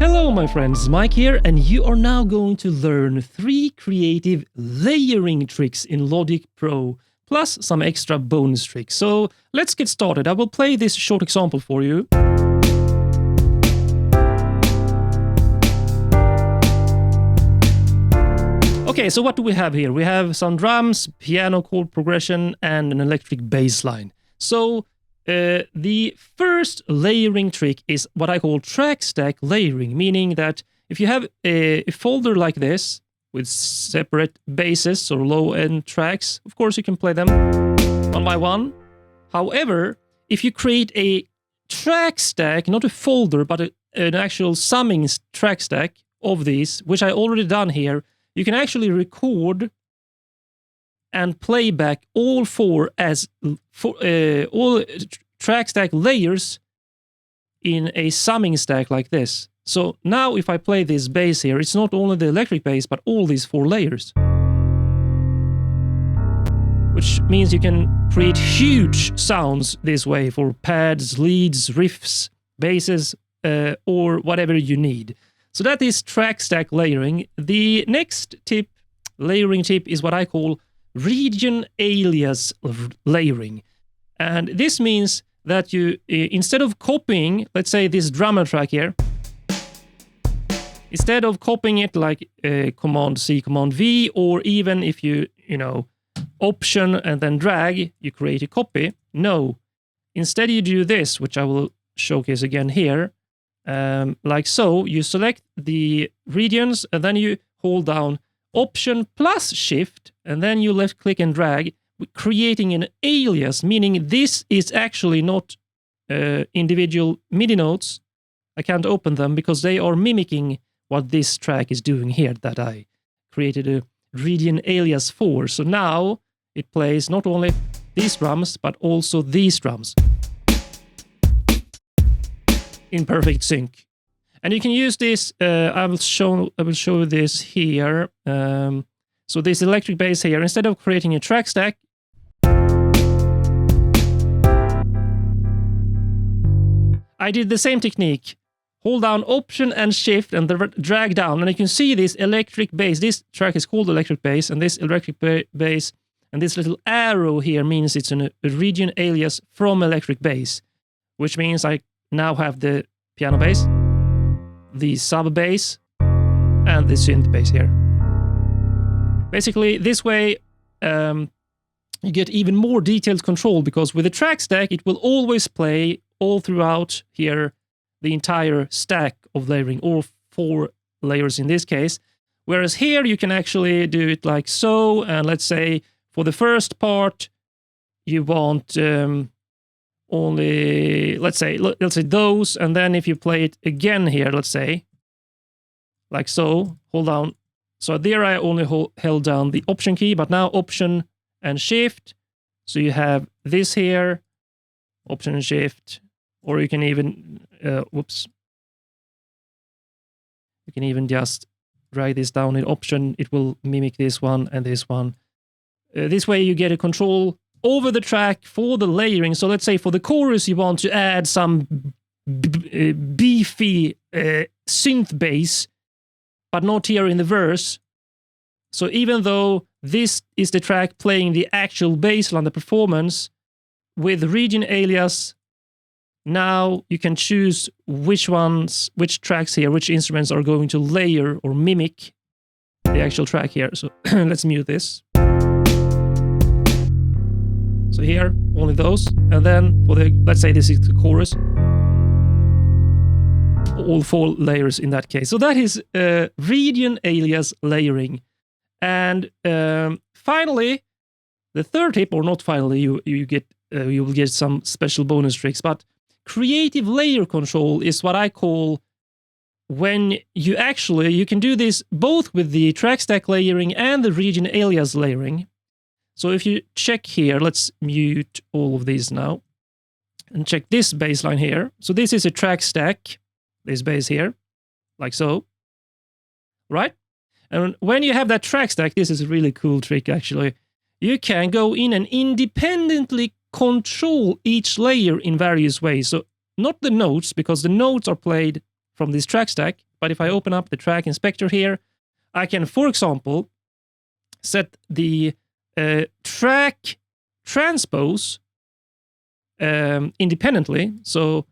Hello my friends, Mike here, and you are now going to learn 3 creative layering tricks in Logic Pro, plus some extra bonus tricks. So let's get started. I will play this short example for you. Okay, so what do we have here? We have some drums, piano chord progression, and an electric bass line. So the first layering trick is what I call track stack layering, meaning that if you have a folder like this with separate basses or low-end tracks, of course you can play them one by one. However, if you create a track stack, not a folder, but an actual summing track stack of these, which I already done here, you can actually record and play back all four as all track stack layers in a summing stack like this. So now if I play this bass here, it's not only the electric bass, but all these 4 layers. Which means you can create huge sounds this way for pads, leads, riffs, basses, or whatever you need. So that is track stack layering. The next layering tip, is what I call region alias layering. And this means that you, instead of copying, let's say this drummer track here, instead of copying it like Command C, Command V, or even if you Option and then drag, you create a copy. No, instead you do this, which I will showcase again here. Like so, you select the regions and then you hold down Option plus Shift, and then you left click and drag, creating an alias, meaning this is actually not individual MIDI notes. I can't open them because they are mimicking what this track is doing here that I created a region alias for. So now it plays not only these drums, but also these drums in perfect sync. And you can use this, I will show this here. So this electric bass here, instead of creating a track stack, I did the same technique. Hold down Option and Shift and drag down, and you can see this electric bass. This track is called electric bass, and this electric bass and this little arrow here means it's a region alias from electric bass, which means I now have the piano bass, the sub bass, and the synth bass here. Basically, this way you get even more detailed control, because with the track stack, it will always play all throughout here the entire stack of layering, or 4 layers in this case. Whereas here you can actually do it like so, and let's say for the first part you want only, let's say those, and then if you play it again here, let's say like so, hold down. So there I only held down the Option key, but now Option and Shift. So you have this here, Option and Shift, or you can even you can even just drag this down in Option. It will mimic this one and this one. This way you get a control over the track for the layering. So let's say for the chorus you want to add some beefy synth bass, but not here in the verse. So even though this is the track playing the actual bass line, the performance, with region alias, now you can choose which tracks here, which instruments are going to layer or mimic the actual track here. So let's mute this. So here, only those. And then for the, let's say this is the chorus, all 4 layers in that case. So that is region alias layering. And finally, the third tip, or not finally, you will get some special bonus tricks, but creative layer control is what I call when you can do this both with the track stack layering and the region alias layering. So if you check here, let's mute all of these now, and check this bass line here. So this is a track stack, this bass here, like so, right? And when you have that track stack, this is a really cool trick actually. You can go in and independently control each layer in various ways. So not the notes, because the notes are played from this track stack. But if I open up the track inspector here, I can, for example, set the track transpose independently. So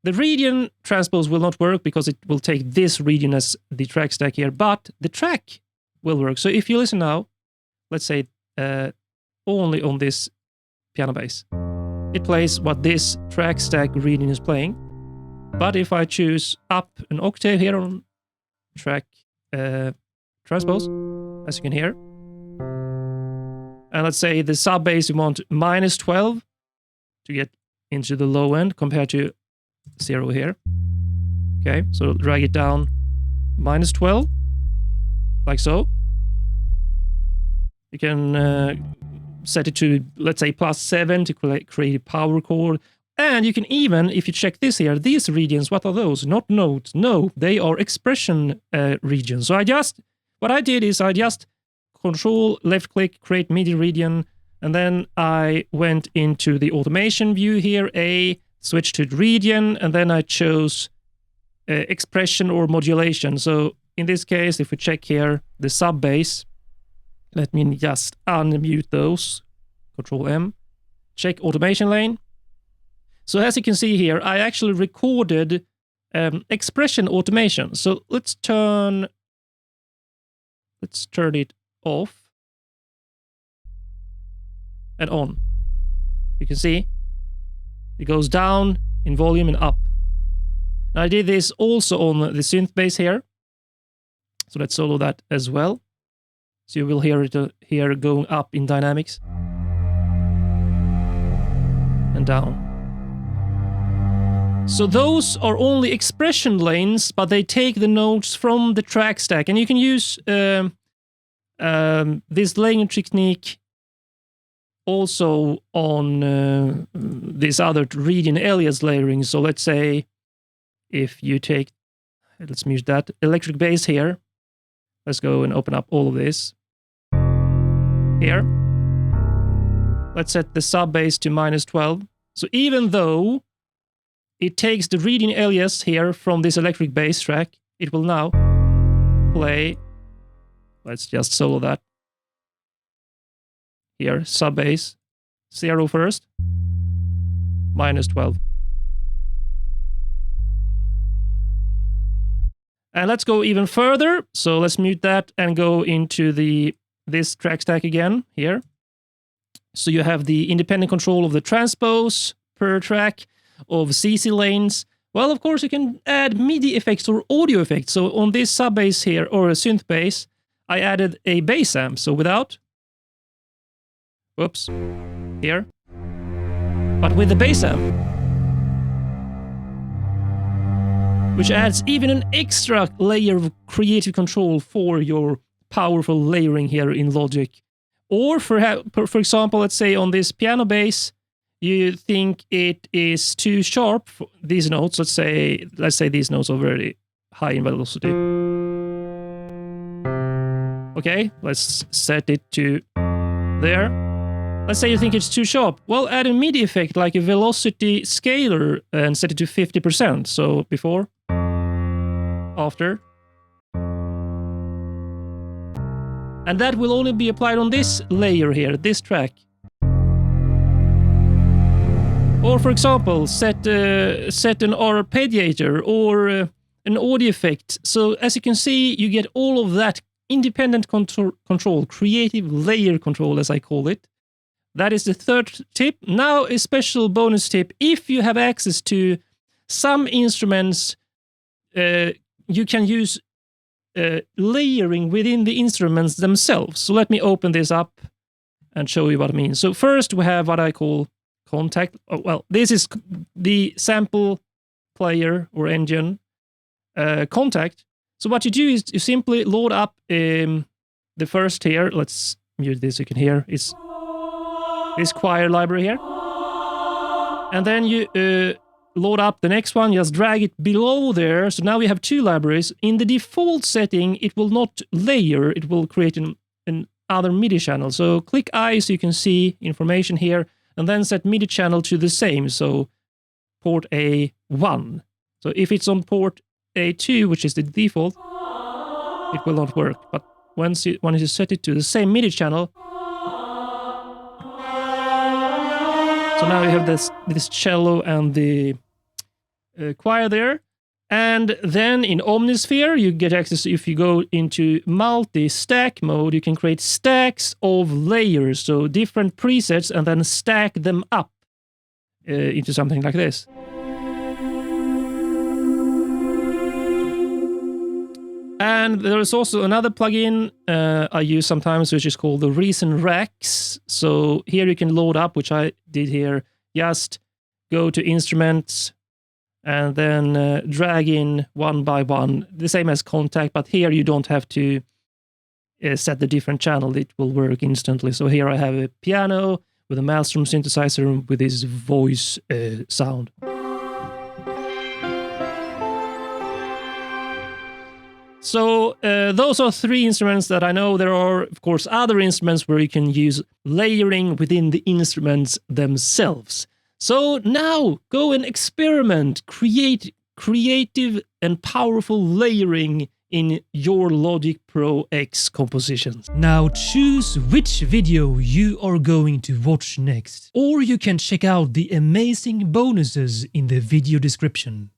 the region transpose will not work because it will take this region as the track stack here, but the track will work. So if you listen now, let's say only on this piano bass, it plays what this track stack region is playing. But if I choose up an octave here on track transpose, as you can hear, and let's say the sub bass we want -12 to get into the low end compared to 0 here. Okay, so drag it down -12, like so. You can set it to, let's say, +7 to create a power chord. And you can even, if you check this here, these regions, what are those? Not notes. No, they are expression regions. So what I did is I just control left click, create MIDI region, and then I went into the automation view here, switch to region, and then I chose expression or modulation. So in this case, if we check here, the sub bass, let me just unmute those, Control M, check automation lane. So as you can see here, I actually recorded expression automation. So let's turn it off and on. You can see it goes down in volume and up. And I did this also on the synth bass here. So let's solo that as well. So you will hear it here going up in dynamics and down. So those are only expression lanes, but they take the notes from the track stack. And you can use this layering technique also on this other region alias layering. So let's say if you take, let's mute that, electric bass here. Let's go and open up all of this. Here. Let's set the sub bass to -12. So even though it takes the region alias here from this electric bass track, it will now play, let's just solo that. Here, sub bass, 0 first, -12. And let's go even further. So let's mute that and go into this track stack again here. So you have the independent control of the transpose per track, of CC lanes. Well, of course, you can add MIDI effects or audio effects. So on this sub bass here, or a synth bass, I added a bass amp. So without, whoops, here, but with the bass amp, which adds even an extra layer of creative control for your powerful layering here in Logic. Or for example, let's say on this piano bass, you think it is too sharp for these notes. Let's say these notes are very high in velocity. Okay, let's set it to there. Let's say you think it's too sharp. Well, add a MIDI effect like a velocity scaler and set it to 50%. So before, after. And that will only be applied on this layer here, this track. Or for example, set an arpeggiator or an audio effect. So as you can see, you get all of that independent control, creative layer control, as I call it. That is the third tip. Now a special bonus tip. If you have access to some instruments, you can use layering within the instruments themselves. So let me open this up and show you what I mean. So first we have what I call contact. Oh, well, this is the sample player or engine contact. So what you do is you simply load up the first here. Let's mute this so you can hear. It's this choir library here. And then you load up the next one, just drag it below there. So now we have two libraries. In the default setting, it will not layer. It will create an other MIDI channel. So click I so you can see information here. And then set MIDI channel to the same, so port A1. So if it's on port A2, which is the default, it will not work. But once you set it to the same MIDI channel, so now you have this cello and the choir there. And then in Omnisphere, you get access, if you go into multi-stack mode, you can create stacks of layers, so different presets, and then stack them up into something like this. And there is also another plugin I use sometimes, which is called the Reason Racks. So here you can load up, which I did here, just go to Instruments, and then drag in one by one, the same as Contact, but here you don't have to set the different channel, it will work instantly. So here I have a piano with a Baggström synthesizer with this voice sound. So those are 3 instruments that I know. There are, of course, other instruments where you can use layering within the instruments themselves. So now go and experiment, create creative and powerful layering in your Logic Pro X compositions. Now choose which video you are going to watch next, or you can check out the amazing bonuses in the video description.